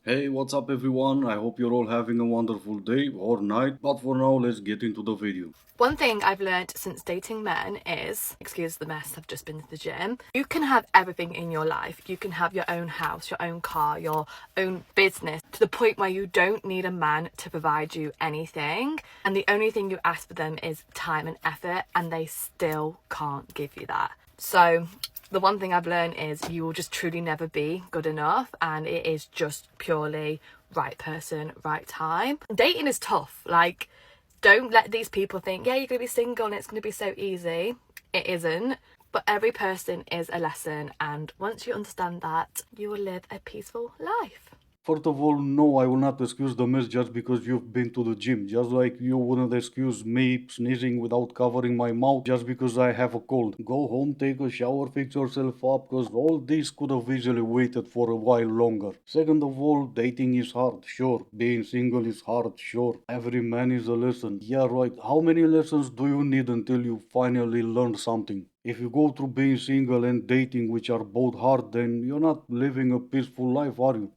Hey, what's up everyone? I hope you're all having a wonderful day or night, but for now, let's get into the video. One thing I've learned since dating men is, excuse the mess, I've just been to the gym. You can have everything in your life. You can have your own house, your own car, your own business, to the point where you don't need a man to provide you anything. And the only thing you ask for them is time and effort, and they still can't give you that. So the one thing I've learned is you will just truly never be good enough, and it is just purely right person, right time. Dating is tough. Don't let these people think, yeah, you're going to be single and it's going to be so easy. It isn't. But every person is a lesson. And once you understand that, you will live a peaceful life. First of all, no, I will not excuse the mess just because you've been to the gym. Just like you wouldn't excuse me sneezing without covering my mouth just because I have a cold. Go home, take a shower, fix yourself up, because all this could have easily waited for a while longer. Second of all, dating is hard, sure. Being single is hard, sure. Every man is a lesson. Yeah, right. How many lessons do you need until you finally learn something? If you go through being single and dating, which are both hard, then you're not living a peaceful life, are you?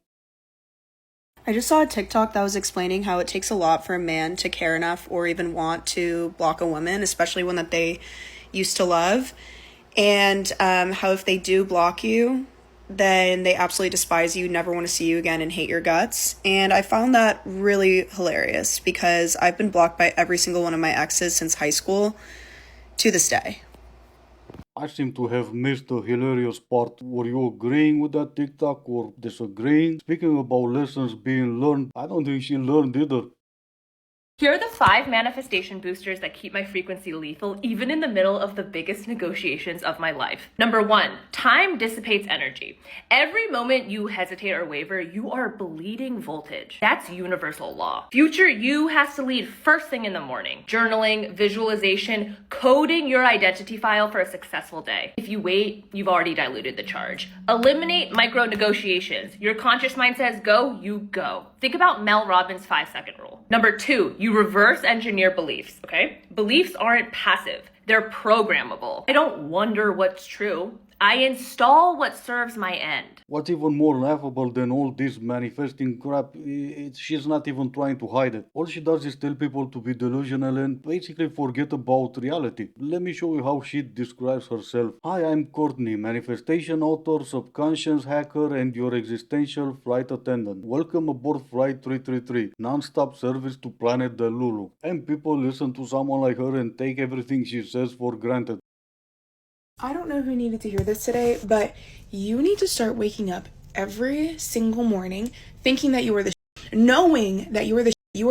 I just saw a TikTok that was explaining how it takes a lot for a man to care enough or even want to block a woman, especially one that they used to love. And how if they do block you, then they absolutely despise you, never want to see you again, and hate your guts. And I found that really hilarious because I've been blocked by every single one of my exes since high school to this day. I seem to have missed the hilarious part. Were you agreeing with that TikTok or disagreeing? Speaking about lessons being learned, I don't think she learned either. Here are the 5 manifestation boosters that keep my frequency lethal even in the middle of the biggest negotiations of my life. Number 1, time dissipates energy. Every moment you hesitate or waver, you are bleeding voltage. That's universal law. Future you has to lead first thing in the morning. Journaling, visualization, coding your identity file for a successful day. If you wait, you've already diluted the charge. Eliminate micro negotiations. Your conscious mind says go, you go. Think about Mel Robbins' 5-second rule. Number 2, you reverse engineer beliefs, okay? Beliefs aren't passive, they're programmable. I don't wonder what's true. I install what serves my end. What's even more laughable than all this manifesting crap, she's not even trying to hide it. All she does is tell people to be delusional and basically forget about reality. Let me show you how she describes herself. Hi, I'm Courtney, manifestation author, subconscious hacker, and your existential flight attendant. Welcome aboard Flight 333, non-stop service to planet Delulu. And people listen to someone like her and take everything she says for granted. I don't know who needed to hear this today, but you need to start waking up every single morning thinking that you are the knowing that you are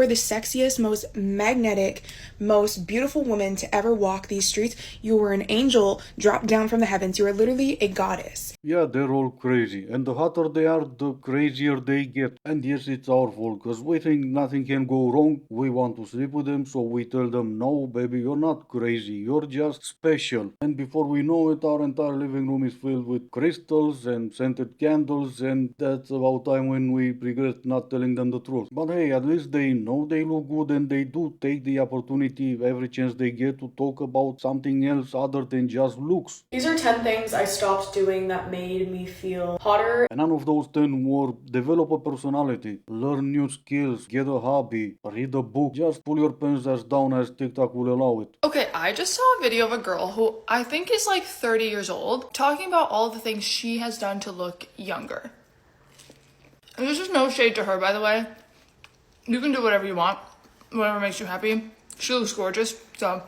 the sexiest, most magnetic, most beautiful woman to ever walk these streets. You were an angel dropped down from the heavens. You are literally a goddess. Yeah, they're all crazy. And the hotter they are, the crazier they get. And yes, it's our fault, because we think nothing can go wrong. We want to sleep with them, so we tell them, no, baby, you're not crazy. You're just special. And before we know it, our entire living room is filled with crystals and scented candles. And that's about time when we regret not telling them the truth. But hey, at least they know they look good and they do take the opportunity every chance they get to talk about something else other than just looks. These are 10 things I stopped doing that made me feel hotter. And none of those 10 were develop a personality, learn new skills, get a hobby, read a book. Just pull your pants as down as TikTok will allow it. Okay, I just saw a video of a girl who I think is like 30 years old talking about all the things she has done to look younger. And this is no shade to her, by the way. You can do whatever you want, whatever makes you happy. She looks gorgeous, so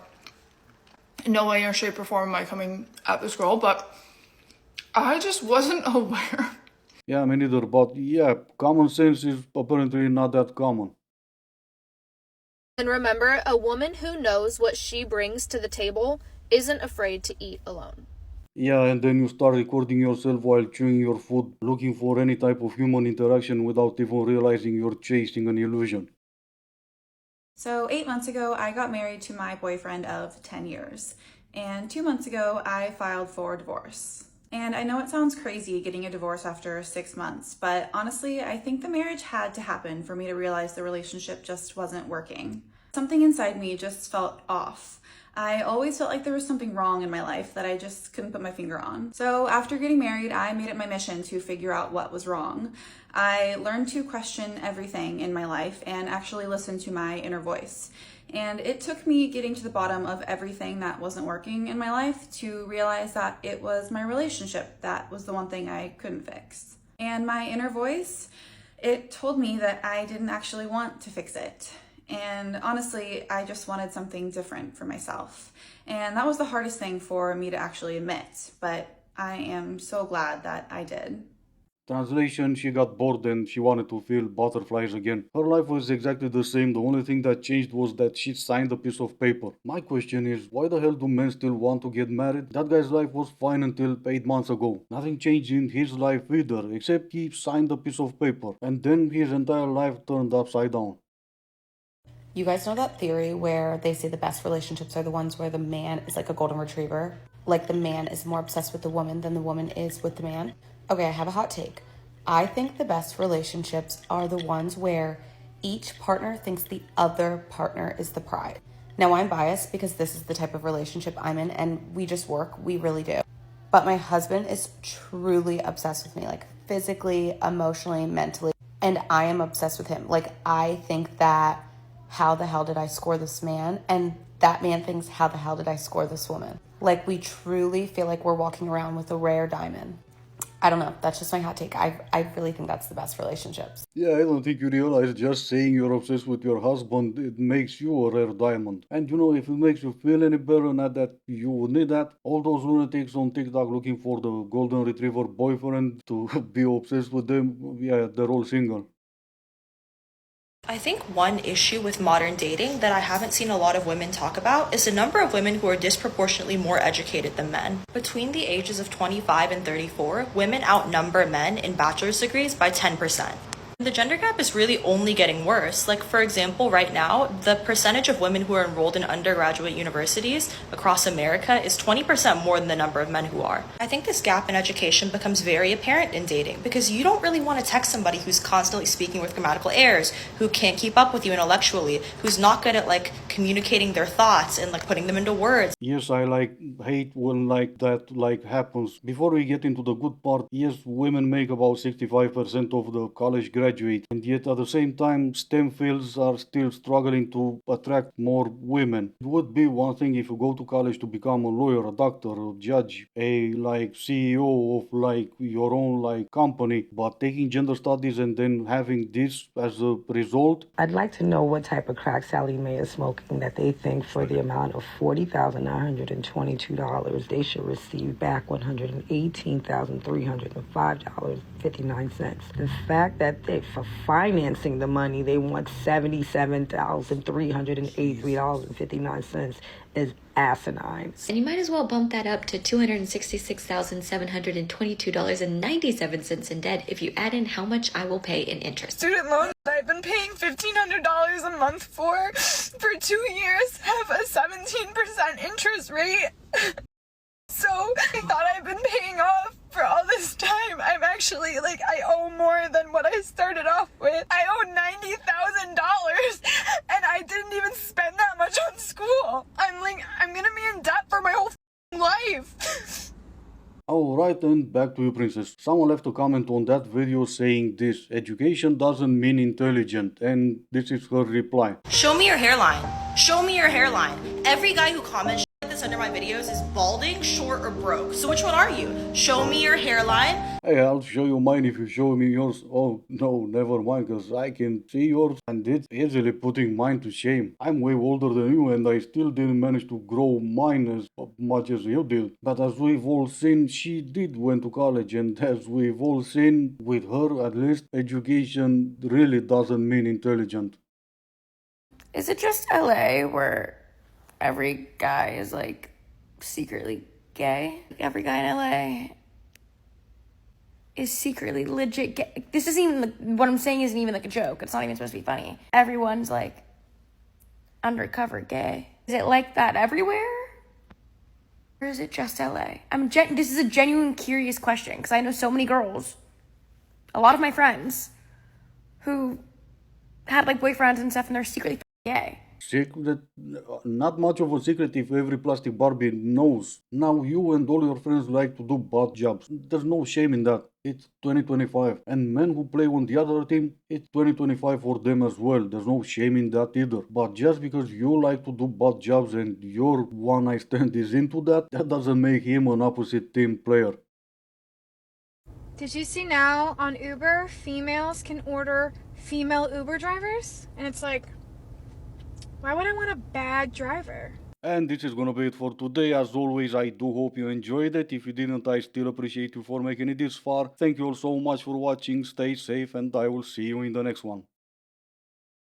in no way or shape or form am I coming at this girl, but I just wasn't aware. Yeah, me neither, but yeah, common sense is apparently not that common. And remember, a woman who knows what she brings to the table isn't afraid to eat alone. Yeah, and then you start recording yourself while chewing your food, looking for any type of human interaction without even realizing you're chasing an illusion. So 8 months ago, I got married to my boyfriend of 10 years. And 2 months ago, I filed for divorce. And I know it sounds crazy getting a divorce after 6 months, but honestly, I think the marriage had to happen for me to realize the relationship just wasn't working. Something inside me just felt off. I always felt like there was something wrong in my life that I just couldn't put my finger on. So after getting married, I made it my mission to figure out what was wrong. I learned to question everything in my life and actually listen to my inner voice. And it took me getting to the bottom of everything that wasn't working in my life to realize that it was my relationship that was the one thing I couldn't fix. And my inner voice, it told me that I didn't actually want to fix it. And honestly, I just wanted something different for myself. And that was the hardest thing for me to actually admit, but I am so glad that I did. Translation, she got bored and she wanted to feel butterflies again. Her life was exactly the same, the only thing that changed was that she signed a piece of paper. My question is, why the hell do men still want to get married? That guy's life was fine until 8 months ago. Nothing changed in his life either, except he signed a piece of paper. And then his entire life turned upside down. You guys know that theory where they say the best relationships are the ones where the man is like a golden retriever? Like the man is more obsessed with the woman than the woman is with the man? Okay, I have a hot take. I think the best relationships are the ones where each partner thinks the other partner is the prize. Now I'm biased because this is the type of relationship I'm in and we just work, we really do. But my husband is truly obsessed with me, like physically, emotionally, mentally, and I am obsessed with him. Like I think that how the hell did I score this man? And that man thinks, how the hell did I score this woman? Like we truly feel like we're walking around with a rare diamond. I don't know. That's just my hot take. I really think that's the best relationships. Yeah, I don't think you realize just saying you're obsessed with your husband, it makes you a rare diamond. And you know, if it makes you feel any better, not that you would need that, all those lunatics on TikTok looking for the golden retriever boyfriend to be obsessed with them, yeah, they're all single. I think one issue with modern dating that I haven't seen a lot of women talk about is the number of women who are disproportionately more educated than men. Between the ages of 25 and 34, women outnumber men in bachelor's degrees by 10%. The gender gap is really only getting worse. Like, for example, right now, the percentage of women who are enrolled in undergraduate universities across America is 20% more than the number of men who are. I think this gap in education becomes very apparent in dating because you don't really want to text somebody who's constantly speaking with grammatical errors, who can't keep up with you intellectually, who's not good at like communicating their thoughts and like putting them into words. Yes, I hate when that happens. Before we get into the good part, yes, women make about 65% of the college graduate, and yet at the same time, STEM fields are still struggling to attract more women. It would be one thing if you go to college to become a lawyer, a doctor, a judge, a CEO of your own company, but taking gender studies and then having this as a result. I'd like to know what type of crack Sally Mae is smoking that they think for the amount of $40,922 they should receive back $118,305.59. The fact that for financing the money they want $77,383.59 is asinine. And you might as well bump that up to $266,722.97 in debt if you add in how much I will pay in interest. Student loans I've been paying $1,500 a month for 2 years have a 17% interest rate. So I thought I've been paying off for all this time. I'm actually I owe more than what I started off with. I owe $90,000 and I didn't even spend that much on school. I'm gonna be in debt for my whole life. Alright, and back to you, Princess. Someone left a comment on that video saying this: education doesn't mean intelligent, and this is her reply. Show me your hairline. Show me your hairline. Every guy who comments like this under my videos is balding, short, or broke. So which one are you? Show me your hairline. Hey, I'll show you mine if you show me yours. Oh, no, never mind, because I can see yours, and it's easily putting mine to shame. I'm way older than you, and I still didn't manage to grow mine as much as you did. But as we've all seen, she did went to college, and as we've all seen, with her at least, education really doesn't mean intelligent. Is it just LA where every guy is secretly gay? Every guy in LA is secretly legit gay. This isn't even what I'm saying isn't even a joke. It's not even supposed to be funny. Everyone's undercover gay. Is it like that everywhere? Or is it just LA? This is a genuine curious question because I know so many girls, a lot of my friends, who had boyfriends and stuff and they're secretly gay. secret, not much of a secret if every plastic Barbie knows. Now you and all your friends like to do bad jobs. There's no shame in that. It's 2025. And men who play on the other team, it's 2025 for them as well. There's no shame in that either. But just because you like to do bad jobs and your one night stand is into that, that doesn't make him an opposite team player. Did you see now on Uber, females can order female Uber drivers? And it's like, why would I want a bad driver? And this is gonna be it for today. As always, I do hope you enjoyed it. If you didn't, I still appreciate you for making it this far. Thank you all so much for watching. Stay safe, and I will see you in the next one.